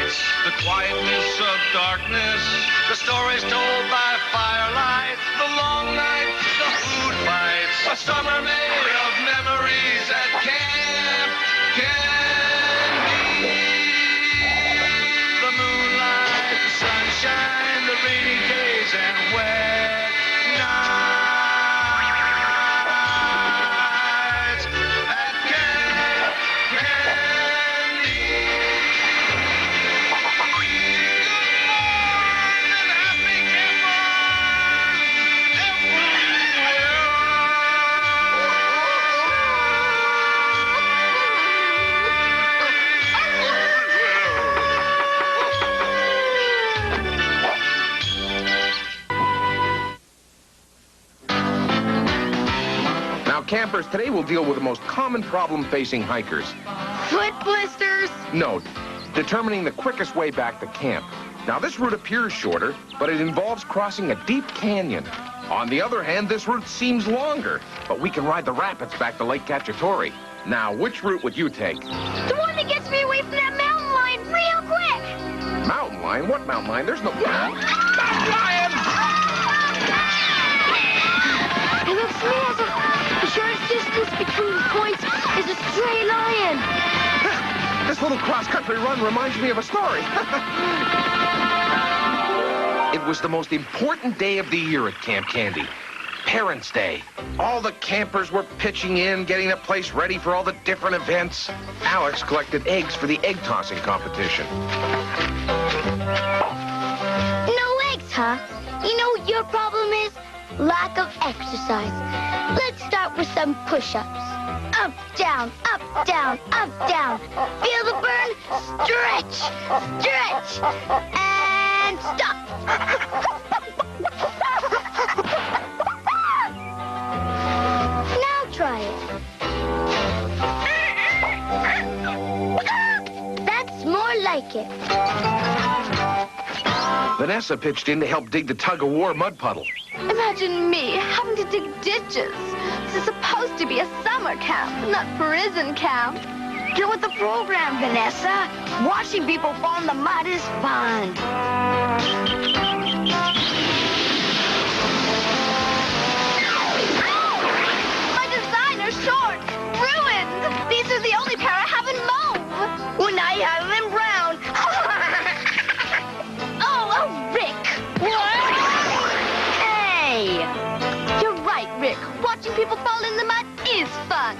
lights, the quietness of darkness, the stories told by firelight, the long nights, the food fights, a summer made of memories at Camp Candy. The moonlight, the sunshine, the rainy days and wet nights at Camp Candy. Now, campers, today we'll deal with the most common problem facing hikers. Foot blisters? No, determining the quickest way back to camp. Now, this route appears shorter, but it involves crossing a deep canyon. On the other hand, this route seems longer, but we can ride the rapids back to Lake Cacciatore. Now, which route would you take? The one that gets me away from that mountain lion real quick! Mountain lion? What mountain lion? There's no... Mountain lion! It looks to me as if the shortest distance between points is a stray lion. This little cross-country run reminds me of a story. It was the most important day of the year at Camp Candy. Parents' Day. All the campers were pitching in, getting the place ready for all the different events. Alex collected eggs for the egg tossing competition. No eggs, huh? You know what your problem is? Lack of exercise. Let's start with some push-ups. Up, down, up, down, up, down. Feel the burn? Stretch, stretch, and stop. Now try it. That's more like it. Vanessa pitched in to help dig the tug-of-war mud puddle. Imagine me having to dig ditches. This is supposed to be a summer camp, not prison camp. Get with the program, Vanessa. Watching people fall in the mud is fun. My designer shorts, ruined. These are the only pair I have in mauve. Well, now you have them in brown. Oh, Rick. Hey! You're right, Rick. Watching people fall in the mud is fun.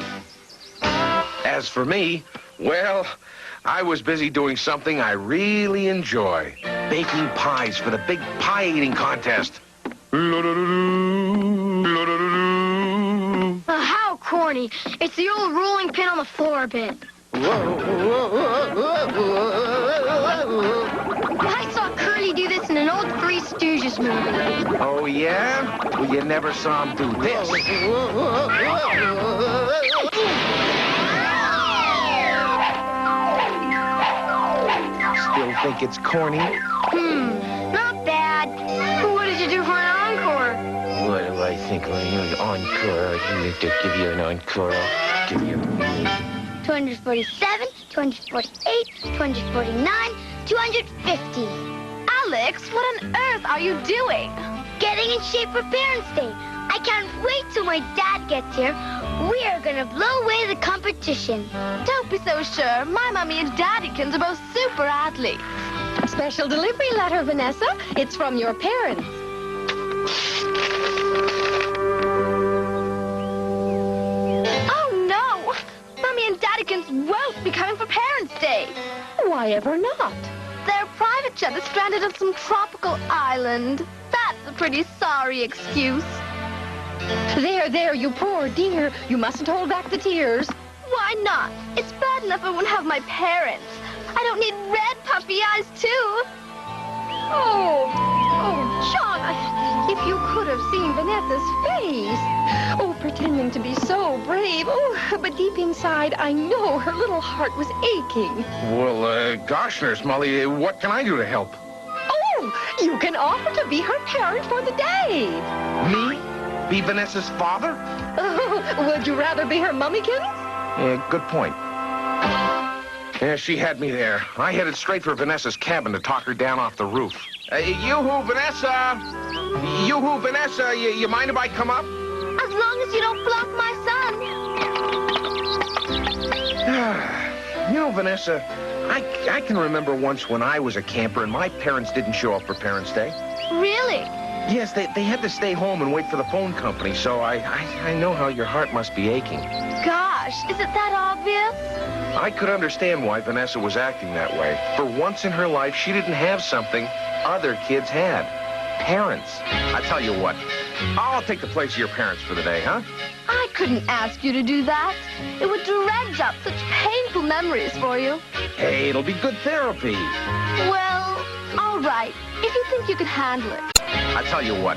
As for me, well, I was busy doing something I really enjoy. Baking pies for the big pie-eating contest. How corny. It's the old rolling pin on the floor bit. I saw Curly do this in an old Three Stooges movie. Oh, yeah? Well, you never saw him do this. Still think it's corny? Not bad. What did you do for an encore? What do I think? An encore. I need to give you an encore. I'll give you... 247, 248, 249, 250. Alex, what on earth are you doing? Getting in shape for Parents' Day. I can't wait till my dad gets here. We are going to blow away the competition. Don't be so sure. My mommy and Daddykins are both super athletes. Special delivery letter, Vanessa. It's from your parents. Oh, no. Mommy and Daddykins won't be coming for Parents' Day. Why ever not? Their private jet is stranded on some tropical island. That's a pretty sorry excuse. There, you poor dear. You mustn't hold back the tears. Why not? It's bad enough I won't have my parents. I don't need red puppy eyes, too. Oh, John, if you could have seen Vanessa's face. Oh, pretending to be so brave. Oh, but deep inside, I know her little heart was aching. Well, gosh, Nurse Molly, what can I do to help? Oh, you can offer to be her parent for the day. Me? Be Vanessa's father? Oh, would you rather be her mummykins? Good point. Yeah, she had me there. I headed straight for Vanessa's cabin to talk her down off the roof. Yoo-hoo, Vanessa! Yoo-hoo, Vanessa, you mind if I come up? As long as you don't block my You know, Vanessa, I can remember once when I was a camper and my parents didn't show up for Parents' Day. son. Really? Yes, they had to stay home and wait for the phone company, so I know how your heart must be aching. Gosh, is it that obvious? I could understand why Vanessa was acting that way. For once in her life, she didn't have something other kids had. Parents. I tell you what, I'll take the place of your parents for the day, huh? I couldn't ask you to do that. It would dredge up such painful memories for you. Hey, it'll be good therapy. Well, all right, if you think you can handle it. I tell you what,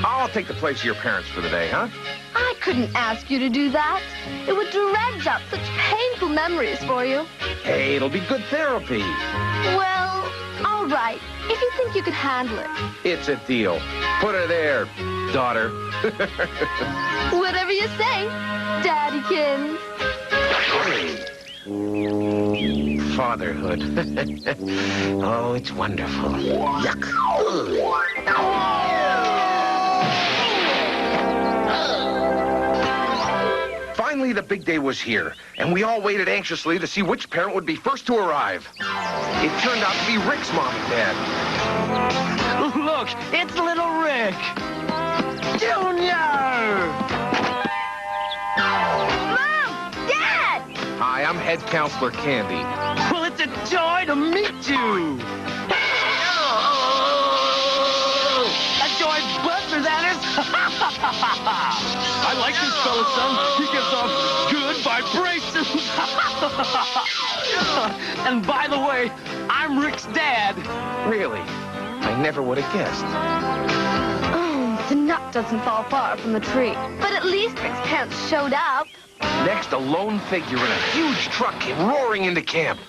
I'll take the place of your parents for the day, huh? I couldn't ask you to do that. It would dredge up such painful memories for you. Hey, it'll be good therapy. Well, all right, if you think you can handle it. It's a deal. Put her there, daughter. Whatever you say, Daddykins. Fatherhood. Oh, it's wonderful. Yuck. Finally, the big day was here, and we all waited anxiously to see which parent would be first to arrive. It turned out to be Rick's mom and dad. Look, it's little Rick. Junior! Mom! Dad! Hi, I'm head counselor Candy. Well, it's a joy to meet you. A joy buster, that is. I like this fella, son. He gives off good vibrations. And by the way, I'm Rick's dad. Really? I never would have guessed. Oh, the nut doesn't fall far from the tree. But at least Rick's parents showed up. Next, a lone figure in a huge truck came roaring into camp.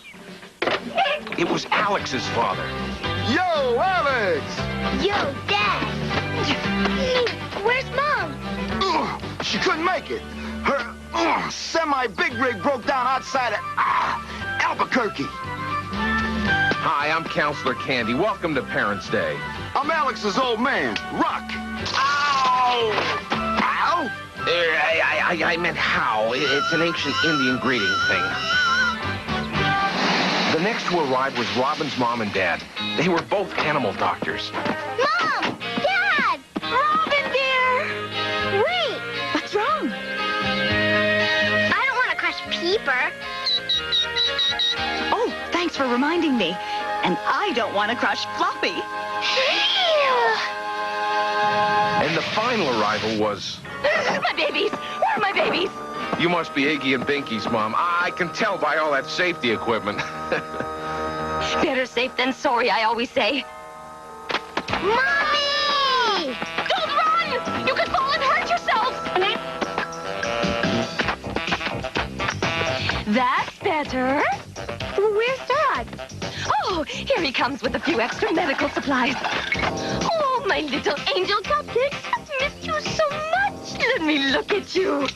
It was Alex's father. Yo, Alex! Yo, Dad. Where's Mom? Ugh, she couldn't make it. Her semi-big rig broke down outside of Albuquerque. Hi, I'm Counselor Candy. Welcome to Parents' Day. I'm Alex's old man, Ruck. Ow! Ow? I meant how. It's an ancient Indian greeting thing. The next to arrive was Robin's mom and dad. They were both animal doctors. Mom! Dad! Robin, dear! Wait! What's wrong? I don't want to crush Peeper. Oh, thanks for reminding me. And I don't want to crush Fluffy. And the final arrival was... My babies! Where are my babies? You must be Iggy and Binky's mom. I can tell by all that safety equipment. Better safe than sorry, I always say. Mommy! Don't run! You could fall and hurt yourselves! That's better. Where's Dad? Oh, here he comes with a few extra medical supplies. Oh, my little angel cupcakes. I've missed you so much. Let me look at you.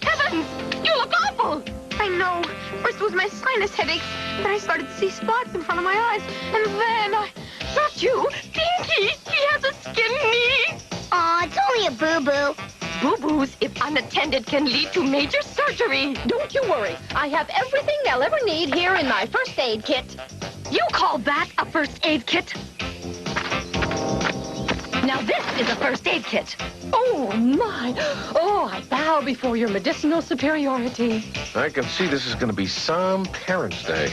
Heavens, you look awful. I know. First was my sinus headaches. Then I started to see spots in front of my eyes. And then Not you, Pinky. He has a skin knee. Aw, it's only a boo-boo. Boo-boos, if unattended, can lead to major surgery. don't you worry. I have everything they'll ever need here in my first aid kit. You call that a first aid kit? Now this is a first aid kit. Oh, my. Oh, I bow before your medicinal superiority. I can see this is going to be some Parents' Day.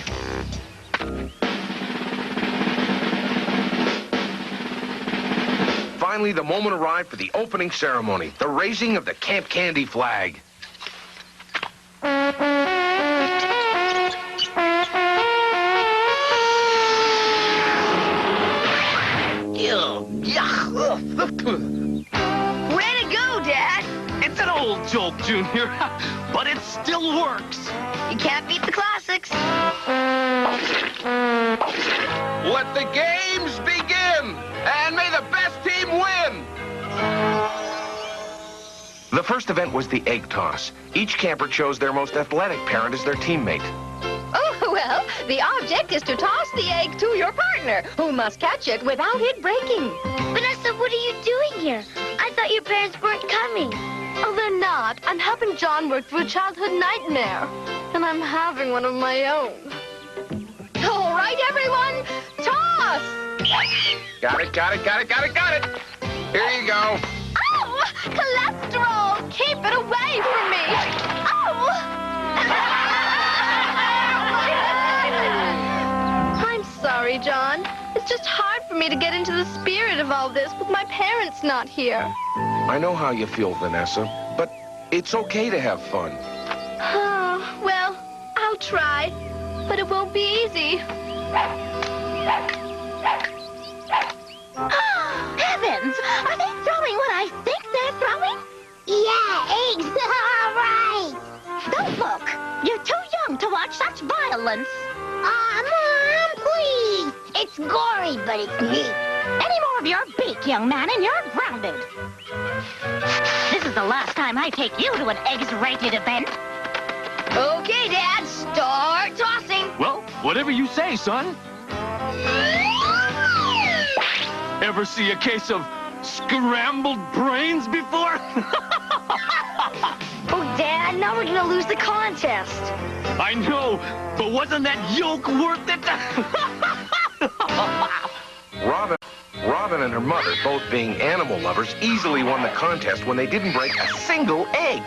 Finally, the moment arrived for the opening ceremony, the raising of the Camp Candy flag. Way to go, Dad. It's an old joke, Junior, but it still works. You can't beat the classics. Let the games begin, and may the best team win! The first event was the egg toss. Each camper chose their most athletic parent as their teammate. Oh, Well, the object is to toss the egg to your partner, who must catch it without it breaking. Vanessa, what are you doing here? I thought your parents weren't coming. Oh, they're not. I'm helping John work through a childhood nightmare. And I'm having one of my own. All right, everyone, toss! Got it. Here you go. Oh, cholesterol! Keep it away from me! Oh! I'm sorry, John. It's just hard for me to get into the spirit of all this with my parents not here. I know how you feel, Vanessa, but it's okay to have fun. Oh, well, I'll try, but it won't be easy. Heavens! Are they throwing what I think they're throwing? Yeah, eggs. All right. Don't look. You're too young to watch such violence. Mom, please. It's gory, but it's neat. Any more of your beak, young man, and you're grounded. This is the last time I take you to an eggs-rated event. Okay, Dad, start tossing. Well, whatever you say, son. Ever see a case of scrambled brains before? Oh, Dad, now we're gonna lose the contest. I know, but wasn't that yolk worth it? Robin and her mother, both being animal lovers, easily won the contest when they didn't break a single egg.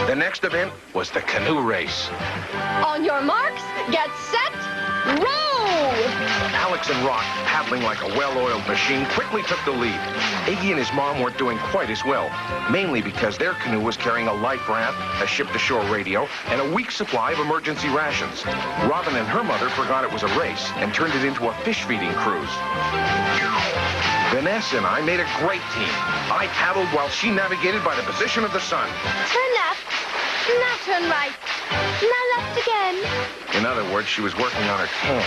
The next event was the canoe race. On your marks, get set, row! Alex and Rock, paddling like a well-oiled machine, quickly took the lead. Iggy and his mom weren't doing quite as well, mainly because their canoe was carrying a life raft, a ship-to-shore radio, and a week's supply of emergency rations. Robin and her mother forgot it was a race and turned it into a fish-feeding cruise. Vanessa and I made a great team. I paddled while she navigated by the position of the sun. Turn left. Now turn right. Now left again. In other words, she was working on her tan,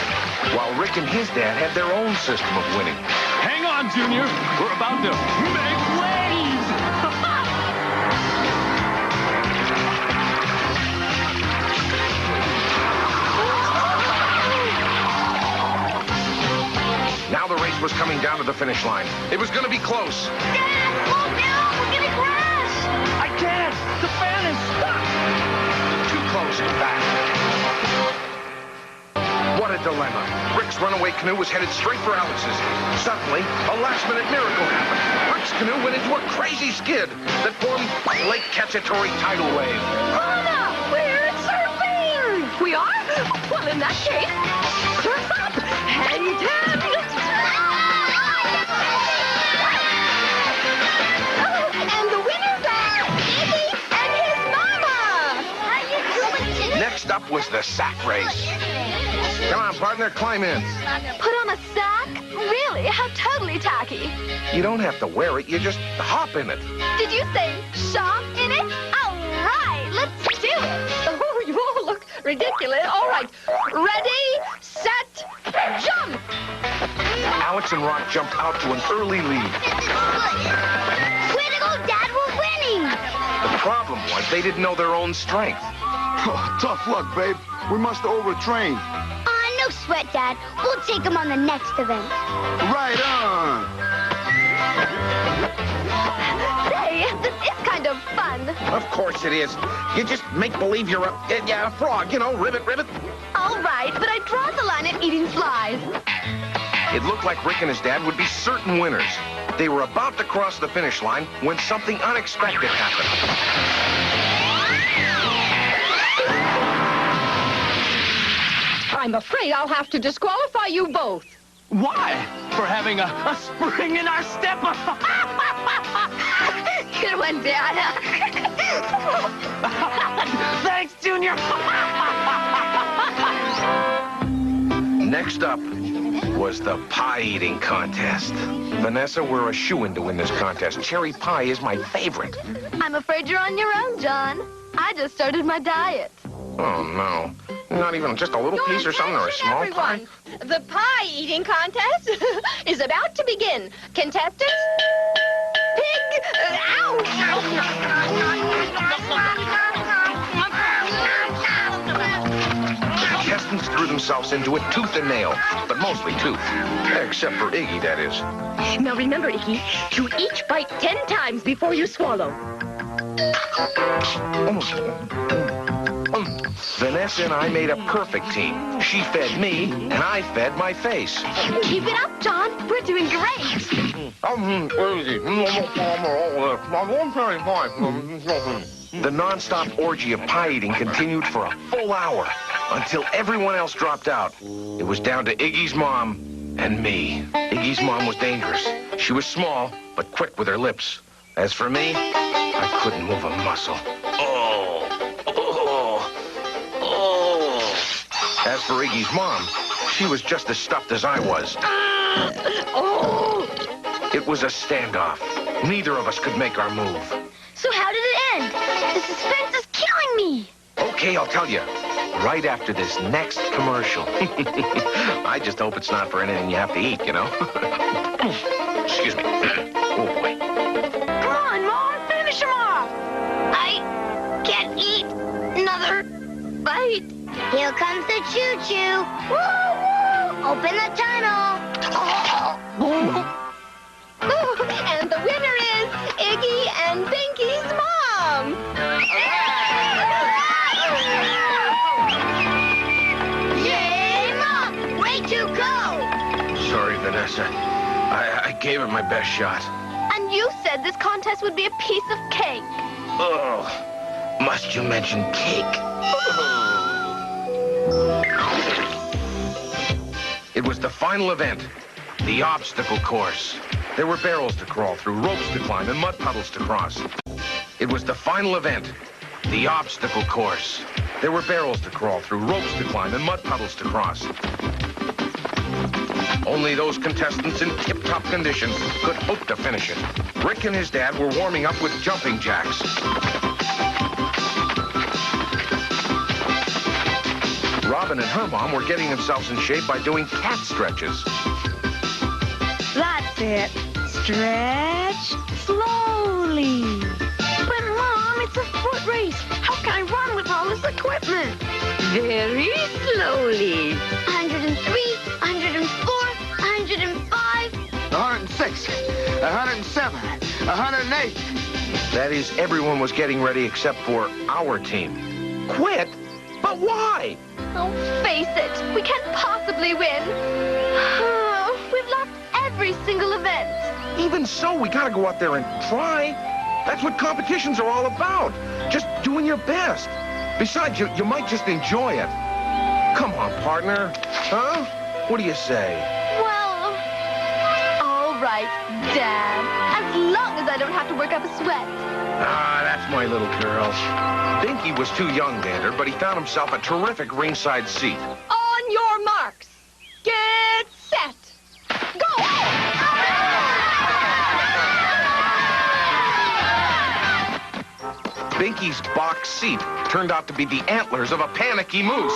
while Rick and his dad had their own system of winning. Hang on, Junior. We're about to make waves. Now the race was coming down to the finish line. It was going to be close. Dad, slow down. We're gonna crash. I can't. The fan is stuck. Too close, in fact. What a dilemma. Rick's runaway canoe was headed straight for Alex's. Suddenly, a last-minute miracle happened. Rick's canoe went into a crazy skid that formed a Lake Cacciatore tidal wave. Mama, we're surfing! We are? Well, in that case, surf up! Hang ten! Oh, and the winners are Iggy and his mama! How you doing? Next up was the sack race. Come on, partner, climb in. Put on a sack? Really? How totally tacky. You don't have to wear it, you just hop in it. Did you say shop in it? All right, let's do it. Oh, you all look ridiculous. All right, ready, set, jump! Alex and Rock jumped out to an early lead. Way to go, Dad. We're winning. The problem was they didn't know their own strength. Oh, tough luck, babe. We must have overtrained. No sweat, Dad. We'll take them on the next event. Right on. Say, this is kind of fun. Of course it is. You just make believe you're a frog, you know, ribbit. All right, but I draw the line at eating flies. It looked like Rick and his dad would be certain winners. They were about to cross the finish line when something unexpected happened. I'm afraid I'll have to disqualify you both. Why? For having a spring in our step? Good one, Dad. Thanks, Junior. Next up was the pie eating contest. Vanessa, we're a shoo-in to win this contest. Cherry pie is my favorite. I'm afraid you're on your own, John. I just started my diet. Oh, no. Not even just a little piece or something, or a small Everyone, pie? the pie eating contest is about to begin. Contestants, pig The contestants threw themselves into it tooth and nail, but mostly tooth. Except for Iggy, that is. Now remember, Iggy, chew each bite 10 times before you swallow. Vanessa and I made a perfect team. She fed me, and I fed my face. Keep it up, John. We're doing great. The non-stop orgy of pie eating continued for a full hour until everyone else dropped out. It was down to Iggy's mom and me. Iggy's mom was dangerous. She was small, but quick with her lips. As for me, I couldn't move a muscle. As for Iggy's mom, she was just as stuffed as I was. It was a standoff. Neither of us could make our move. So how did it end? The suspense is killing me. Okay, I'll tell you. Right after this next commercial. I just hope it's not for anything you have to eat, you know? Excuse me. Oh, boy. Come on, Mom, finish him off. I can't eat another bite. Here comes the choo-choo. Woo-woo! Open the tunnel. And the winner is Iggy and Binky's mom. Yay, Mom! Way to go! Sorry, Vanessa. I gave it my best shot. And you said this contest would be a piece of cake. Oh, must you mention cake? It was the final event, the obstacle course. There were barrels to crawl through, ropes to climb, and mud puddles to cross. It was the final event, the obstacle course. There were barrels to crawl through, ropes to climb, and mud puddles to cross. Only those contestants in tip-top condition could hope to finish it. Rick and his dad were warming up with jumping jacks. Robin and her mom were getting themselves in shape by doing cat stretches. That's it. Stretch slowly. But, Mom, it's a foot race. How can I run with all this equipment? Very slowly. 103, 104, 105. 106, 107, 108. That is, everyone was getting ready except for our team. Quit? But why? Oh, face it. We can't possibly win. We've lost every single event. Even so, we gotta go out there and try. That's what competitions are all about. Just doing your best. Besides, you might just enjoy it. Come on, partner. Huh? What do you say? Well, all right, Dad. As long as I don't have to work up a sweat. Ah, that's my little girl. Binky was too young to enter, but he found himself a terrific ringside seat. On your marks. Get set. Go! Binky's box seat turned out to be the antlers of a panicky moose.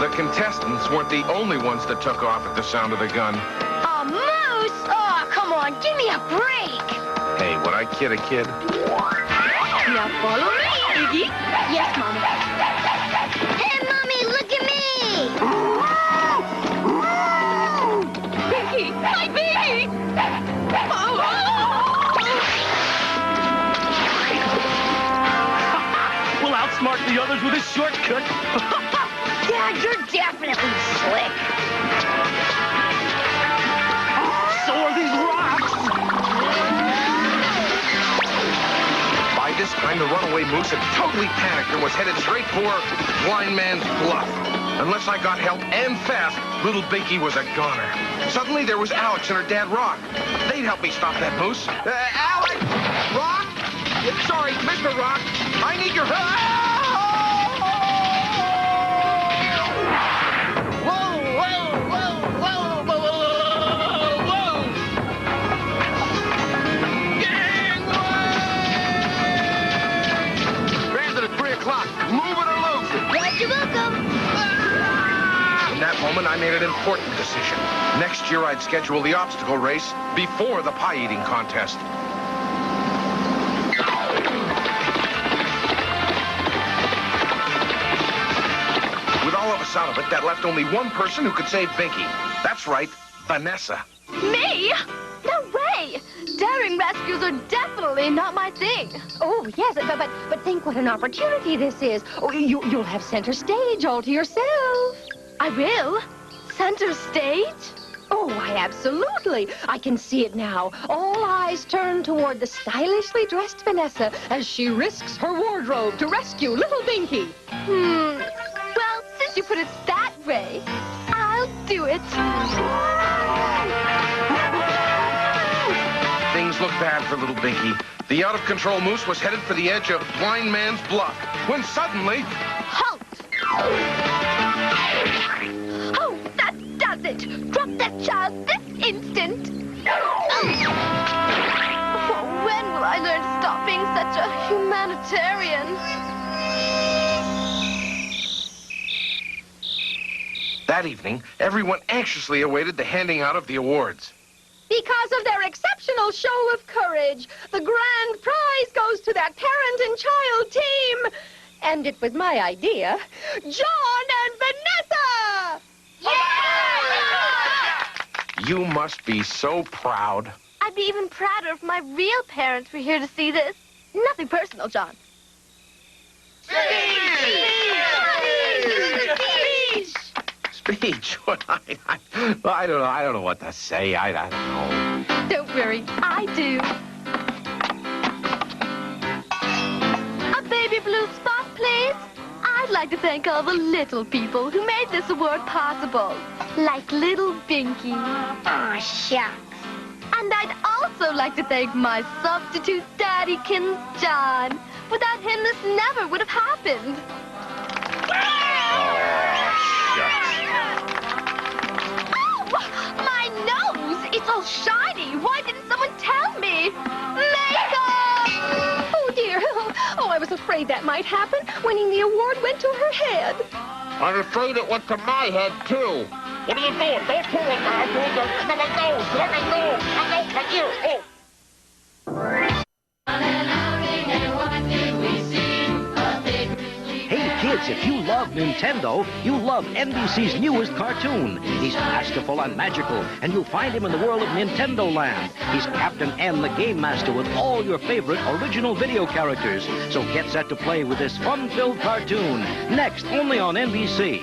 The contestants weren't the only ones that took off at the sound of the gun. A moose? Oh, come on, give me a break. Hey, would I kid a kid? Now follow me, Iggy. Yes, Mama. Hey, Mommy, look at me. Binky, my baby. We'll outsmart the others with a shortcut. Dad, you're definitely slick. So are these rocks. By this time, the runaway moose had totally panicked and was headed straight for Blind Man's Bluff. Unless I got help and fast, little Binky was a goner. Suddenly, there was Alex and her dad, Rock. They'd help me stop that moose. Alex! Rock! Sorry, Mr. Rock. I need your help. Whoa, whoa, whoa, whoa, whoa, whoa, whoa. Gangway! Bands at 3 o'clock. Move it or lose it. Glad you're welcome. that moment, I made an important decision. Next year, I'd schedule the obstacle race before the pie-eating contest. With all of us out of it, that left only one person who could save Binky. That's right, Vanessa. Me? No way! Daring rescues are definitely not my thing. Oh, yes, but think what an opportunity this is. Oh, you'll have center stage all to yourself. I will? Center stage? Oh, why, absolutely. I can see it now. All eyes turn toward the stylishly dressed Vanessa as she risks her wardrobe to rescue little Binky. Well, since you put it that way, I'll do it. Things looked bad for little Binky. The out-of-control moose was headed for the edge of Blind Man's Bluff, when suddenly... Halt! Oh, that does it! Drop that child this instant! Oh, when will I learn to stop being such a humanitarian? That evening, everyone anxiously awaited the handing out of the awards. Because of their exceptional show of courage, the grand prize goes to that parent and child team. And it was my idea, John and Vanessa! Yeah! You must be so proud. I'd be even prouder if my real parents were here to see this. Nothing personal, John. Speech? What? I don't know. I don't know what to say. I don't know. Don't worry, I do. A baby blue spot, please. I'd like to thank all the little people who made this award possible. Like little Binky. Aw, shucks. And I'd also like to thank my substitute daddykins, John. Without him, this never would have happened. It's all shiny. Why didn't someone tell me? Makeup! Oh, dear. Oh, I was afraid that might happen. Winning the award went to her head. I'm afraid it went to my head, too. What are you doing? Don't pull it now, dude. Let me go. Let me go. Let you. Oh. Kids, if you love Nintendo, you love NBC's newest cartoon. He's masterful and magical, and you'll find him in the world of Nintendo Land. He's Captain N, the Game Master, with all your favorite original video characters. So get set to play with this fun-filled cartoon, next only on NBC.